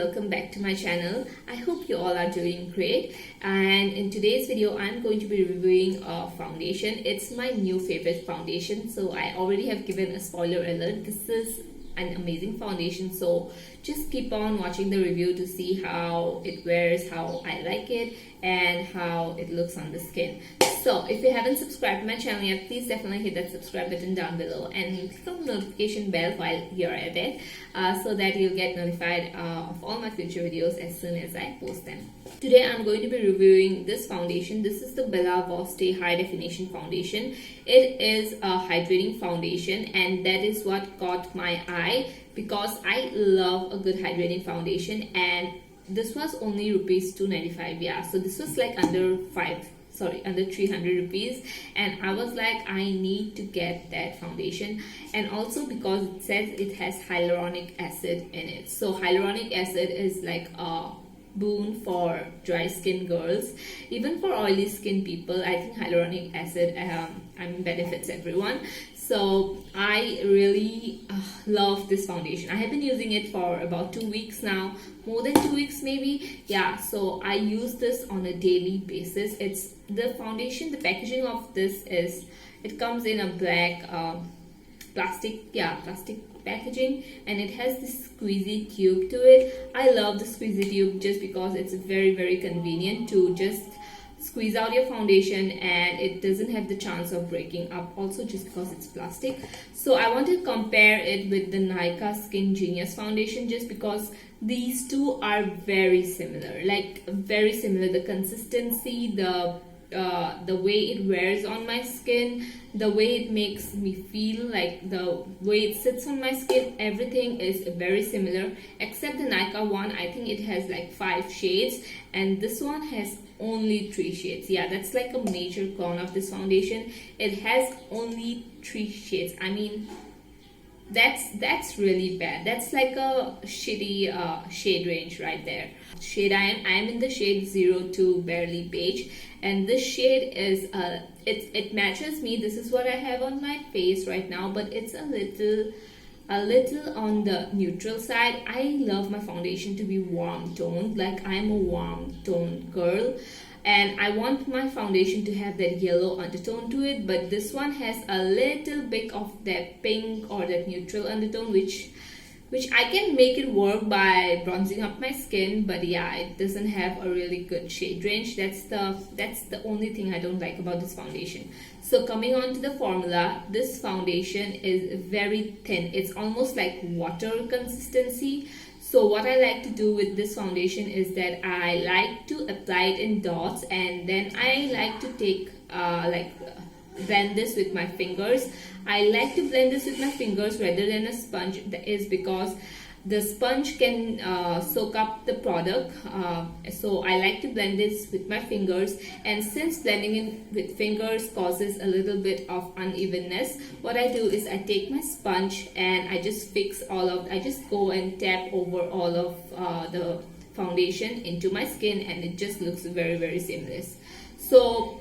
welcome back to my channel. I hope you all are doing great, and in today's video I'm going to be reviewing a foundation. It's my new favorite foundation, so I already have given a spoiler alert. This is an amazing foundation, so just keep on watching the review to see how it wears, how I like it, and how it looks on the skin. So if you haven't subscribed to my channel yet, please definitely hit that subscribe button down below and click on the notification bell while you're at it, so that you'll get notified of all my future videos as soon as I post them. Today I'm going to be reviewing this foundation. This is the Voste High Definition Foundation. It is a hydrating foundation, and that is what caught my eye because I love a good hydrating foundation, and this was only rupees 295. Yeah, so this was like under 300 rupees, and I was like, I need to get that foundation. And also because it says it has hyaluronic acid in it, so hyaluronic acid is like a boon for dry skin girls, even for oily skin people. I think hyaluronic acid benefits everyone. So I really love this foundation. I have been using it for about 2 weeks now, more than 2 weeks maybe. Yeah, so I use this on a daily basis. It's the foundation, the packaging of this is, it comes in a black plastic packaging, and it has this squeezy tube to it. I love the squeezy tube just because it's very convenient to just squeeze out your foundation, and it doesn't have the chance of breaking up, also just because it's plastic. So I want to compare it with the Nykaa Skin Genius foundation just because these two are very similar, like very similar. The consistency, the way it wears on my skin, the way it makes me feel, like the way it sits on my skin, everything is very similar except the Nykaa one. I think it has like 5 shades, and this one has only 3 shades. Yeah, that's like a major con of this foundation. It has only 3 shades. I mean, that's really bad. That's like a shitty shade range right there. Shade I am in the shade 02 Barely Beige, and this shade is it matches me. This is what I have on my face right now, but it's a little on the neutral side. I love my foundation to be warm toned, like I'm a warm toned girl, and I want my foundation to have that yellow undertone to it, but this one has a little bit of that pink or that neutral undertone, which I can make it work by bronzing up my skin, but yeah, it doesn't have a really good shade range. That's the only thing I don't like about this foundation. So coming on to the formula, this foundation is very thin. It's almost like water consistency. So what I like to do with this foundation is that I like to apply it in dots, and then I like to take blend this with my fingers. I like to blend this with my fingers rather than a sponge. That is because the sponge can soak up the product, so I like to blend this with my fingers. And since blending it with fingers causes a little bit of unevenness, what I do is I take my sponge and I just I just go and tap over all of the foundation into my skin, and it just looks very seamless. So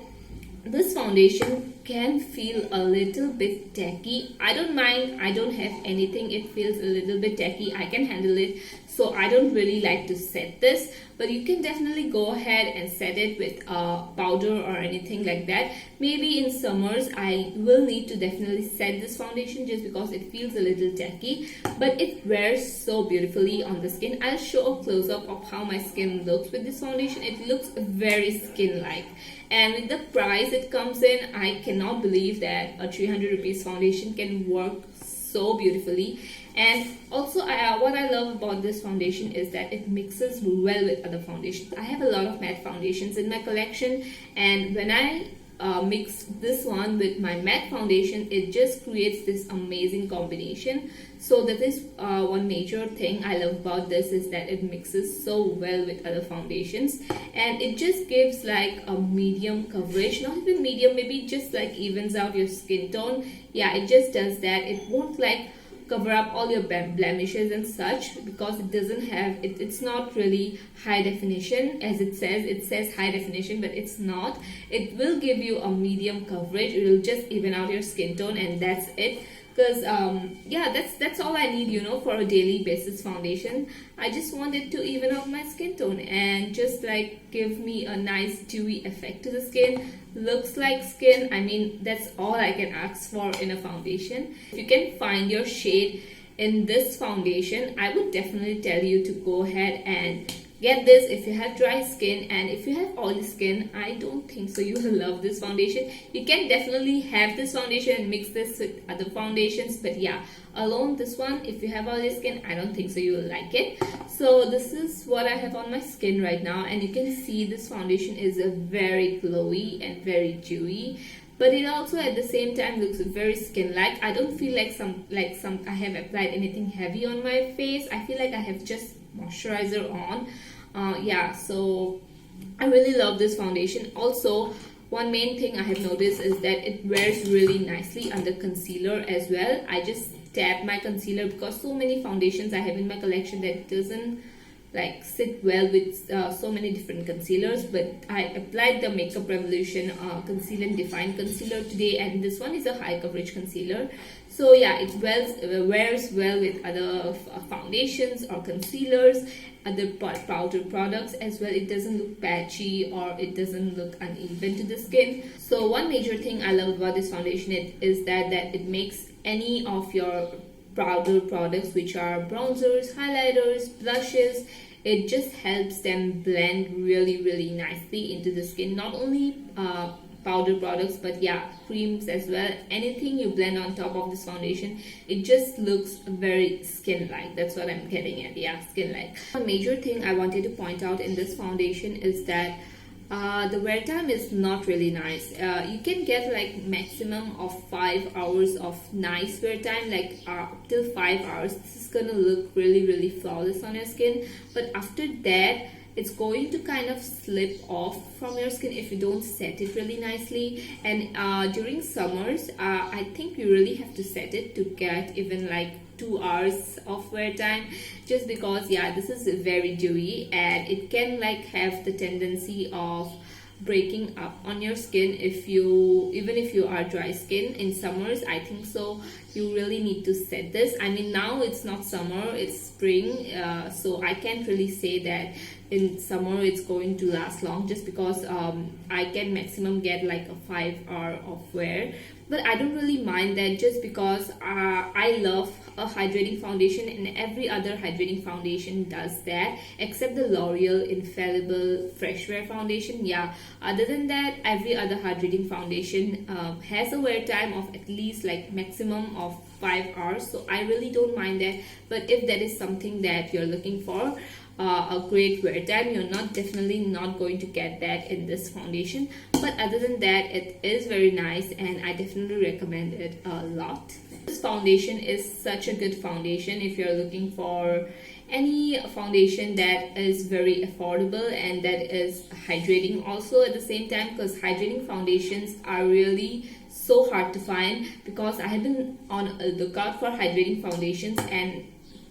this foundation can feel a little bit tacky. I don't mind. I don't have anything. It feels a little bit tacky. I can handle it. So I don't really like to set this, but you can definitely go ahead and set it with a powder or anything like that. Maybe in summers I will need to definitely set this foundation just because it feels a little tacky, but it wears so beautifully on the skin. I'll show a close-up of how my skin looks with this foundation. It looks very skin-like, and with the price it comes in, I cannot believe that a 300 rupees foundation can work so beautifully. And also what I love about this foundation is that it mixes well with other foundations. I have a lot of matte foundations in my collection, and when I mix this one with my matte foundation, it just creates this amazing combination. So that is one major thing I love about this, is that it mixes so well with other foundations, and it just gives like a medium coverage, not even medium, maybe just like evens out your skin tone. Yeah, it just does that. It won't like cover up all your blemishes and such, because it doesn't have it's not really high definition as it says high definition, but it's not. It will give you a medium coverage. It will just even out your skin tone, and that's it. because yeah, that's all I need, you know, for a daily basis foundation. I just want it to even out my skin tone and just like give me a nice dewy effect to the skin, looks like skin. I mean, that's all I can ask for in a foundation. If you can find your shade in this foundation, I would definitely tell you to go ahead and get this if you have dry skin. And if you have oily skin, I don't think so you will love this foundation. You can definitely have this foundation and mix this with other foundations, but yeah, alone this one, if you have oily skin, I don't think so you will like it. So this is what I have on my skin right now, and you can see this foundation is a very glowy and very dewy, but it also at the same time looks very skin-like. I don't feel like I have applied anything heavy on my face. I feel like I have just moisturizer on. Yeah, so I really love this foundation. Also, one main thing I have noticed is that it wears really nicely under concealer as well. I just tap my concealer because so many foundations I have in my collection that doesn't like sit well with so many different concealers, but I applied the Makeup Revolution Conceal and Define Concealer today, and this one is a high coverage concealer. So yeah, it wears well with other foundations or concealers, other powder products as well. It doesn't look patchy or it doesn't look uneven to the skin. So one major thing I love about this foundation is that it makes any of your powder products, which are bronzers, highlighters, blushes, it just helps them blend really nicely into the skin. Not only powder products, but yeah, creams as well. Anything you blend on top of this foundation, it just looks very skin-like. That's what I'm getting at. Yeah, skin-like. A major thing I wanted to point out in this foundation is that the wear time is not really nice. You can get like maximum of 5 hours of nice wear time, like up till 5 hours. This is gonna look really flawless on your skin, but after that it's going to kind of slip off from your skin if you don't set it really nicely. And during summers, I think you really have to set it to get even like 2 hours of wear time, just because yeah, this is very dewy and it can like have the tendency of breaking up on your skin even if you are dry skin. In summers, I think so you really need to set this. I mean, now it's not summer, it's spring, so I can't really say that in summer it's going to last long, just because I can maximum get like a 5 hour of wear. But I don't really mind that, just because I love a hydrating foundation, and every other hydrating foundation does that except the L'Oreal Infallible Fresh Wear Foundation. Yeah, other than that, every other hydrating foundation has a wear time of at least like maximum of 5 hours, so I really don't mind that. But if that is something that you're looking for, a great wear time, you're definitely not going to get that in this foundation. But other than that, it is very nice and I definitely recommend it a lot. This foundation is such a good foundation if you're looking for any foundation that is very affordable and that is hydrating also at the same time, because hydrating foundations are really so hard to find, because I have been on a lookout for hydrating foundations, and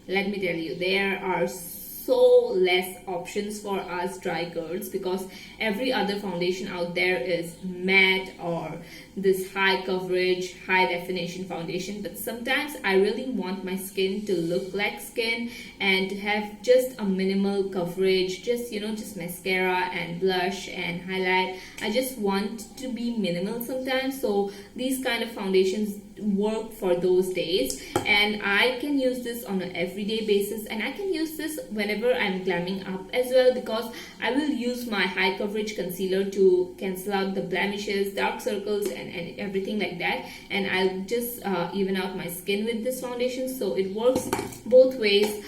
let me tell you, there are so less options for us dry girls, because every other foundation out there is matte or this high coverage, high definition foundation. But sometimes I really want my skin to look like skin and to have just a minimal coverage, just just mascara and blush and highlight. I just want to be minimal sometimes, so these kind of foundations work for those days, and I can use this on an everyday basis, and I can use this whenever I'm glamming up as well, because I will use my high coverage concealer to cancel out the blemishes, dark circles and everything like that, and I'll just even out my skin with this foundation. So it works both ways.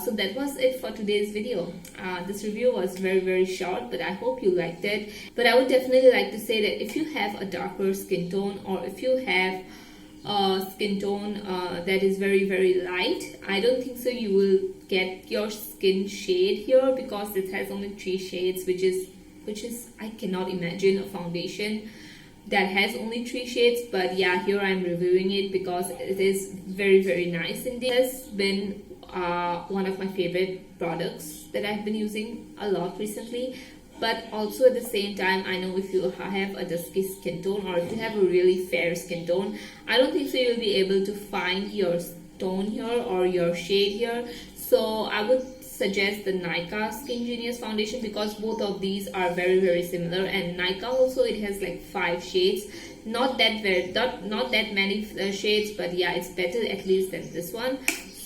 So that was it for today's video. This review was very short, but I hope you liked it. But I would definitely like to say that if you have a darker skin tone, or if you have skin tone that is very light, I don't think so you will get your skin shade here, because it has only 3 shades, which is I cannot imagine a foundation that has only 3 shades. But yeah, here I'm reviewing it because it is very nice indeed. It has been one of my favorite products that I've been using a lot recently. but also at the same time, I know if you have a dusky skin tone or if you have a really fair skin tone, I don't think so you'll be able to find your tone here or your shade here. So I would suggest the Nykaa Skin Genius foundation, because both of these are very similar, and Nykaa also, it has like 5 shades, not that many shades, but yeah, it's better at least than this one.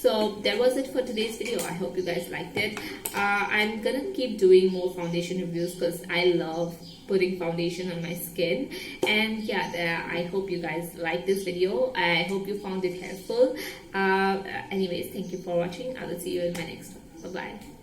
So that was it for today's video. I hope you guys liked it. I'm gonna keep doing more foundation reviews because I love putting foundation on my skin. And yeah, I hope you guys like this video. I hope you found it helpful. Anyways, thank you for watching. I will see you in my next one. Bye bye.